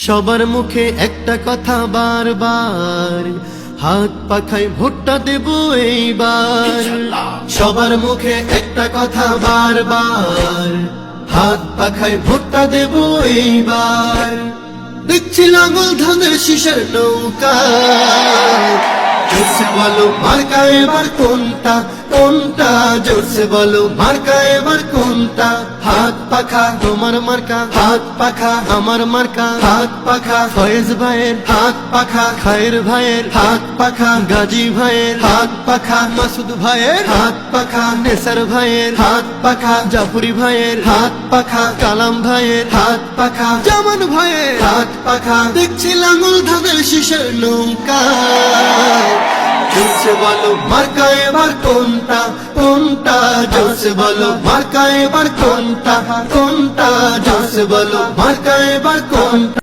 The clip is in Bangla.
সবার মুখে একটা কথা বারবার, হাত পাখায় ভোটটা দেব এইবার। সবার মুখে একটা কথা বারবার, হাত পাখায় ভোটটা দেব এইবার। দেখছি লাঙল ধানের শীষের নৌকা, জোরসে বলো মার্কা এবার কোনটা কোনটা, জোরসে বলো মার্কা এবার কোনটা। হাত পাখা তোমার মার্কা, হাত পাখা আমার মার্কা, হাত পাখা ফয়েজ ভাইয়ের, হাত পাখা খায়ের ভাইয়ের, হাত পাখা গাজী ভাইয়ের, হাত পাখা মাসুদ ভাইয়ের, হাত পাখা নেসার ভাইয়ের, হাত পাখা জাফরি ভাইয়ের, হাত পাখা কালাম ভাইয়ের, হাত পাখা জামান ভাইয়ের, হাত পাখা। দেখছি লাঙল ধানের শীষের নৌকা, জোরসে বলো মার্কা এবার কোনটা কোনটা, জোরসে বলো মার্কা এবার কোনটা কোনটা, জোরসে বলো মার্কা এবার কোনটা।